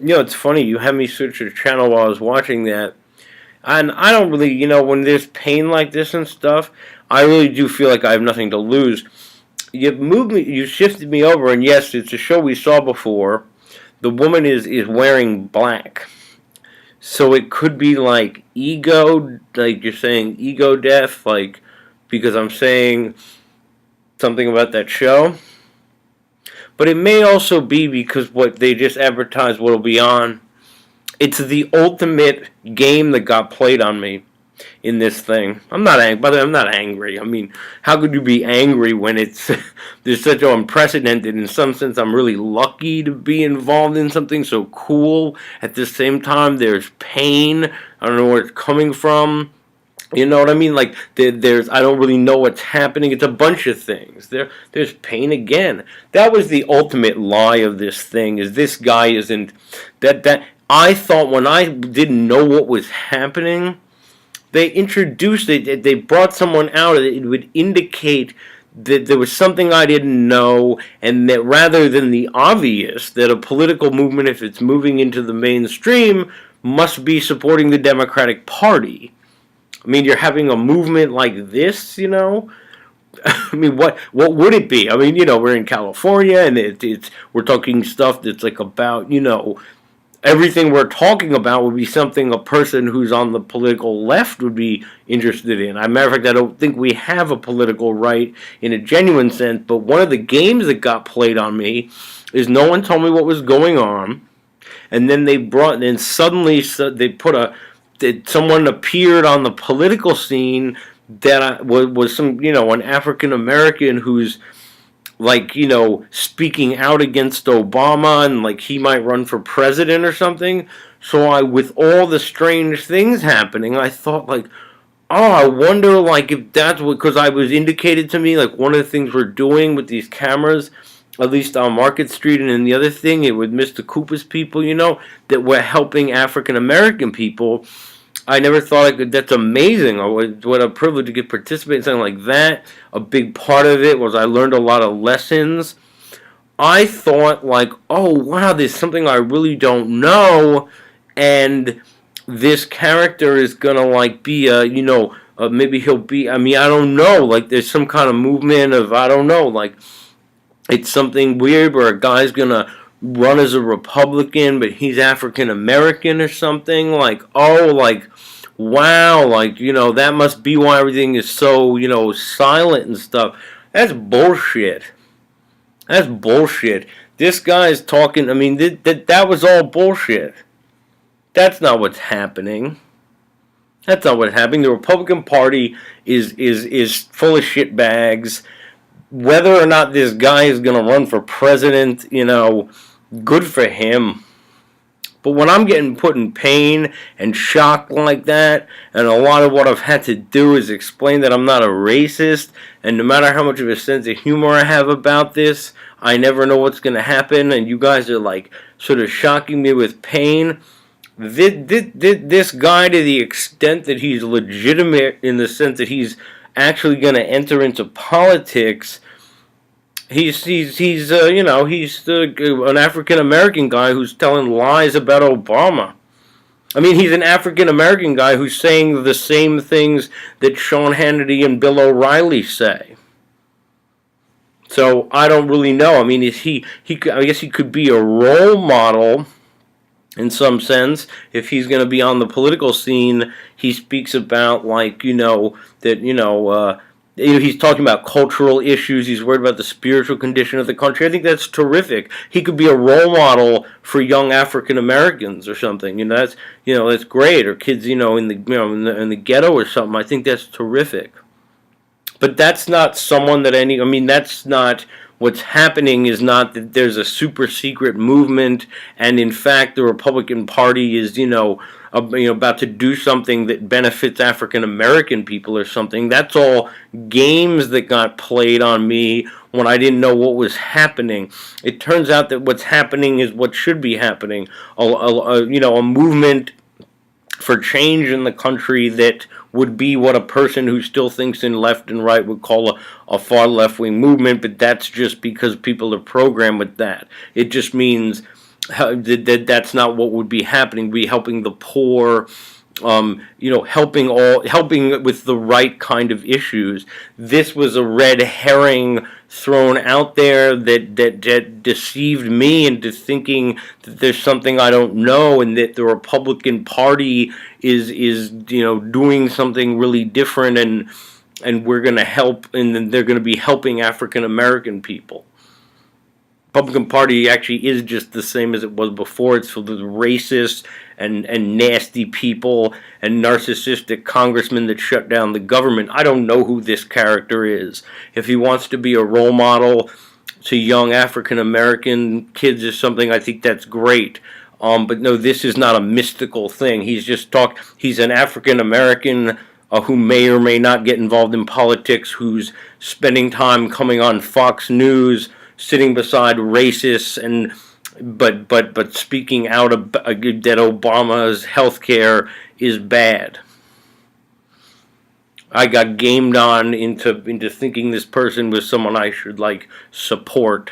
It's funny. You had me switch the channel while I was watching that, and I don't really, when there's pain like this and stuff, I really do feel like I have nothing to lose. You moved me, you shifted me over, and yes, it's a show we saw before. The woman is wearing black, so it could be like ego, like you're saying ego death, like because I'm saying something about that show. But it may also be because what they just advertised what'll be on. It's the ultimate game that got played on me in this thing. I'm not angry. By the way, I'm not angry. I mean, how could you be angry when it's there's such unprecedented? In some sense, I'm really lucky to be involved in something so cool. At the same time, there's pain. I don't know where it's coming from. You know what I mean? Like there's, I don't really know what's happening. It's a bunch of things. There's pain again. That was the ultimate lie of this thing. Is this guy isn't that I thought when I didn't know what was happening, they introduced it. They brought someone out. It would indicate that there was something I didn't know, and that rather than the obvious that a political movement, if it's moving into the mainstream, must be supporting the Democratic Party. I mean, you're having a movement like this. I mean, what would it be? I mean, we're in California, and it's we're talking stuff that's like about everything we're talking about would be something a person who's on the political left would be interested in. As a matter of fact, I don't think we have a political right in a genuine sense. But one of the games that got played on me is no one told me what was going on, and then suddenly they put that someone appeared on the political scene that was some an African American who's like speaking out against Obama and like he might run for president or something. So with all the strange things happening, I thought like, oh, I wonder like if that's what, because I was indicated to me like one of the things we're doing with these cameras, at least on Market Street, and then the other thing it with Mr. Cooper's people, that we're helping African American people. I never thought I could. That's amazing. What a privilege to get participate in something like that. A big part of it was I learned a lot of lessons. I thought like, oh wow, there's something I really don't know, and this character is gonna like be maybe he'll be. I mean, I don't know. Like, there's some kind of movement of I don't know. Like, it's something weird where a guy's gonna run as a Republican, but he's African American or something. Like, oh, like, wow, like, that must be why everything is so, silent and stuff. That's bullshit. That's bullshit. This guy's talking, I mean, that was all bullshit. That's not what's happening. That's not what's happening. The Republican Party is full of shitbags. Whether or not this guy is going to run for president, good for him. But when I'm getting put in pain and shock like that, and a lot of what I've had to do is explain that I'm not a racist, and no matter how much of a sense of humor I have about this, I never know what's going to happen, and you guys are like sort of shocking me with pain. This guy, to the extent that he's legitimate in the sense that he's actually going to enter into politics, he's an African American guy who's telling lies about Obama. I mean, he's an African American guy who's saying the same things that Sean Hannity and Bill O'Reilly say. So I don't really know. I mean, I guess he could be a role model in some sense. If he's going to be on the political scene, he speaks about like he's talking about cultural issues. He's worried about the spiritual condition of the country. I think that's terrific. He could be a role model for young African Americans or something. That's great. Or kids, in the ghetto or something. I think that's terrific. But that's not someone that that's not what's happening. Is not that there's a super secret movement, and in fact the Republican Party is about to do something that benefits African American people or something. That's all games that got played on me when I didn't know what was happening. It turns out that what's happening is what should be happening. A movement for change in the country that would be what a person who still thinks in left and right would call a far left-wing movement, but that's just because people are programmed with that. It just means That's not what would be happening. We'd be helping the poor, helping with the right kind of issues. This was a red herring thrown out there that deceived me into thinking that there's something I don't know, and that the Republican Party is doing something really different, and we're going to help, and then they're going to be helping African American people. Republican Party actually is just the same as it was before. It's filled with racist and nasty people and narcissistic congressmen that shut down the government. I don't know who this character is. If he wants to be a role model to young African American kids or something, I think that's great. But no, this is not a mystical thing. He's an African American who may or may not get involved in politics, who's spending time coming on Fox News, sitting beside racists, and but speaking out that Obama's health care is bad. I got gamed on into thinking this person was someone I should support.